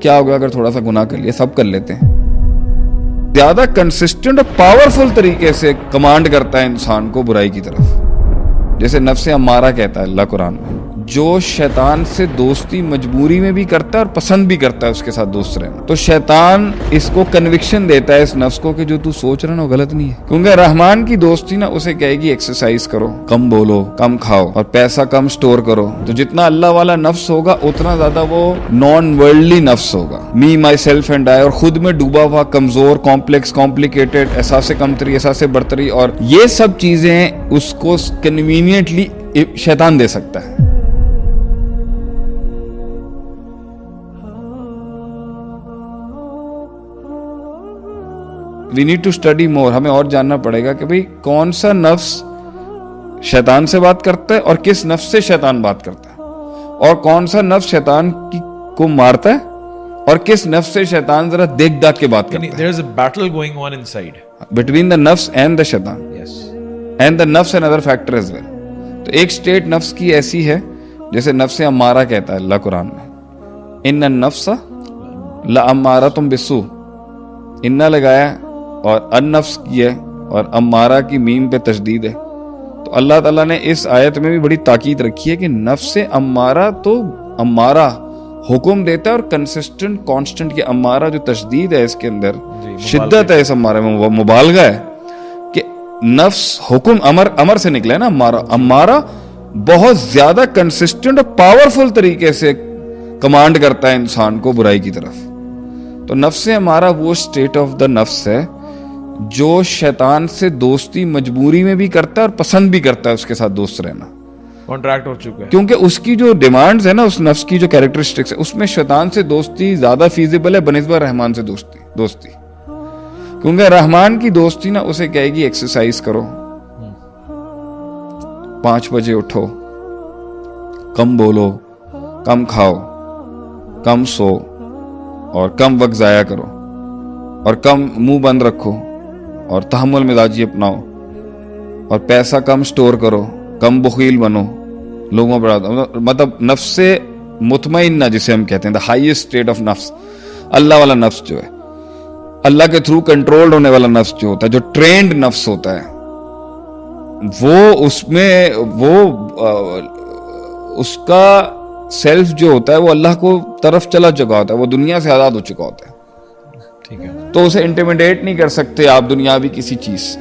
کیا ہوگا اگر تھوڑا سا گناہ کر لیا؟ سب کر لیتے ہیں. زیادہ کنسسٹنٹ اور پاورفل طریقے سے کمانڈ کرتا ہے انسان کو برائی کی طرف، جیسے نفس امارہ کہتا ہے اللہ قرآن میں، جو شیطان سے دوستی مجبوری میں بھی کرتا ہے اور پسند بھی کرتا ہے اس کے ساتھ دوست رہنا. تو شیطان اس کو کنوکشن دیتا ہے اس نفس کو کہ جو تو سوچ رہا نا وہ غلط نہیں ہے، کیونکہ رحمان کی دوستی نا اسے کہے گی ایکسرسائز کرو، کم بولو، کم کھاؤ اور پیسہ کم سٹور کرو. تو جتنا اللہ والا نفس ہوگا اتنا زیادہ وہ نان ورلڈلی نفس ہوگا، می مائی سیلف اینڈ آئی، اور خود میں ڈوبا ہوا، کمزور، کمپلیکس، کمپلیکیٹڈ، احساس کمتری، احساس برتری، اور یہ سب چیزیں اس کو کنوینینٹلی شیطان دے سکتا ہے. We need to study more. ہمیں اور جاننا پڑے گا کہ بھئی کون سا نفس شیطان سے بات کرتا ہے اور کس نفس سے شیطان بات کرتا ہے، اور کون سا نفس شیطان کو مارتا ہے اور کس نفس سے شیطان ذرا دیکھ داکھ کے بات کرتا ہے. There is a battle going on inside. Between the nafs and the shaitan. Yes. And the nafs another factor as well. تو ایک سٹیٹ نفس کی ایسی ہے جیسے نفس امارہ کہتا ہے اللہ قرآن میں، ان النفس لامارۃ بالسوء، ان لگایا اور النفس کی ہے اور امارہ کی میم پہ تشدید ہے. تو اللہ تعالیٰ نے اس آیت میں بھی بڑی تاکید رکھی ہے کہ نفس امارہ تو امارہ حکم دیتا ہے اور کنسسٹنٹ کانسٹنٹ، کہ امارہ جو تشدید ہے اس کے اندر شدت ہے، اس امارہ میں وہ مبالغہ ہے کہ نفس حکم امر سے نکلا ہے نا. امارہ بہت زیادہ کنسسٹنٹ اور پاورفل طریقے سے کمانڈ کرتا ہے انسان کو برائی کی طرف. تو نفس امارہ وہ سٹیٹ آف دا نفس ہے جو شیطان سے دوستی مجبوری میں بھی کرتا ہے اور پسند بھی کرتا ہے اس کے ساتھ دوست رہنا. کانٹریکٹ ہو چکا ہے، کیونکہ اس کی جو ڈیمانڈز ہے نا، اس نفس کی جو کیریکٹرسٹکس ہے، اس میں شیطان سے دوستی زیادہ فیزیبل ہے بنسبت رحمان سے دوستی. کیونکہ رحمان کی دوستی نا اسے کہے گی ایکسرسائز کرو، 5 بجے اٹھو، کم بولو، کم کھاؤ، کم سو اور کم وقت ضائع کرو اور کم منہ بند رکھو اور تحمل مزاجی اپناؤ اور پیسہ کم سٹور کرو، کم بخیل بنو، لوگوں پر مطلب نفس سے مطمئنہ جسے ہم کہتے ہیں، دا ہائیسٹ اسٹیٹ آف نفس، اللہ والا نفس جو ہے، اللہ کے تھرو کنٹرول ہونے والا نفس جو ہوتا ہے، جو ٹرینڈ نفس ہوتا ہے، وہ اس میں اس کا سیلف جو ہوتا ہے وہ اللہ کو طرف چلا چکا ہوتا ہے، وہ دنیا سے آزاد ہو چکا ہوتا ہے. ٹھیک ہے، تو اسے انٹیمیڈیٹ نہیں کر سکتے آپ دنیاوی کسی چیز سے.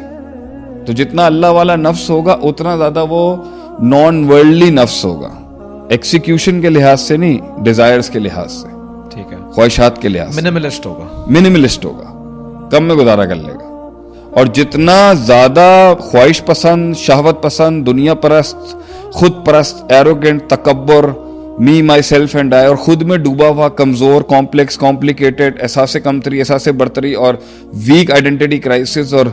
تو جتنا اللہ والا نفس ہوگا اتنا زیادہ وہ نان ورلڈلی نفس ہوگا، ایکسیکیوشن کے لحاظ سے نہیں، ڈیزائرز کے لحاظ سے، ٹھیک ہے، خواہشات کے لحاظ سے منیملسٹ ہوگا، کم میں گزارا کر لے گا. اور جتنا زیادہ خواہش پسند، شہوت پسند، دنیا پرست، خود پرست، ایروگنٹ، تکبر، می مائی سیلف اینڈ آئی، اور خود میں ڈوبا ہوا، کمزور، کمپلیکس، کمپلیکیٹڈ، احساس کمتری، احساس برتری اور ویک آئیڈینٹی کرائسس، اور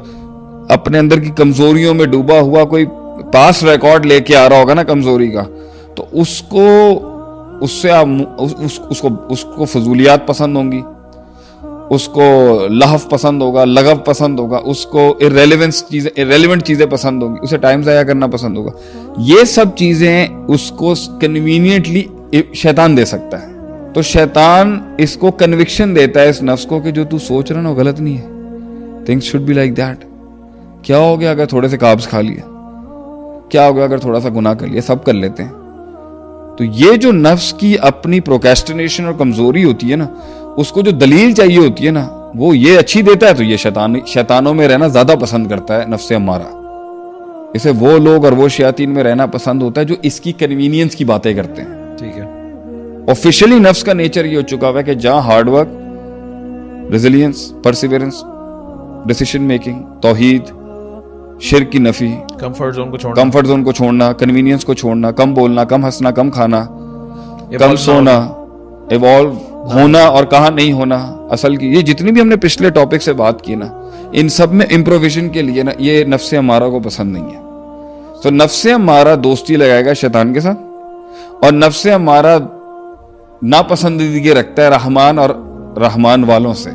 اپنے اندر کی کمزوریوں میں ڈوبا ہوا کوئی پاس ریکارڈ لے کے آ رہا ہوگا نا کمزوری کا، تو اس کو فضولیات پسند ہوں گی، اس کو لہو پسند ہوگا، لغو پسند ہوگا، اس کو irrelevant چیزیں پسند ہوں گی، اسے ٹائم ضائع کرنا پسند ہوگا. یہ سب چیزیں اس کو کنوینینٹلی شیطان دے سکتا ہے. تو شیطان اس کو کنوکشن دیتا ہے اس نفس کو کہ جو تو سوچ رہا نا وہ غلط نہیں ہے. Things should be like that. کیا ہو گیا اگر تھوڑے سے کاربز کھا لیا؟ کیا ہو گیا اگر تھوڑا سا گناہ کر لیا؟ سب کر لیتے ہیں. تو یہ جو نفس کی اپنی پروکیسٹینیشن اور کمزوری ہوتی ہے نا، اس کو جو دلیل چاہیے ہوتی ہے نا، وہ یہ اچھی دیتا ہے. تو یہ شیطانوں میں رہنا زیادہ پسند کرتا ہے نفس امارہ. اسے وہ لوگ اور وہ شیاطین میں رہنا پسند ہوتا ہے جو اس کی کنوینئنس کی باتیں کرتے ہیں. ٹھیک ہے، آفیشلی نفس کا نیچر یہ ہو چکا ہوا ہے کہ جہاں hard work, resilience, perseverance, decision making, توحید، شرک کی نفی، کمفرٹ زون کو چھوڑنا، کنوینئنس کو چھوڑنا، کم بولنا، کم ہنسنا، کم کھانا، کم سونا، ایوالو ہونا اور کہاں نہیں ہونا. اصل کی یہ جتنی بھی ہم نے پچھلے ٹاپک سے بات کی نا، ان سب میں امپروویژن کے لیے نا یہ نفس امارہ کو پسند نہیں ہے. تو نفس امارہ دوستی لگائے گا شیطان کے ساتھ، اور نفس امارہ ناپسندیدگی رکھتا ہے رحمان اور رحمان والوں سے.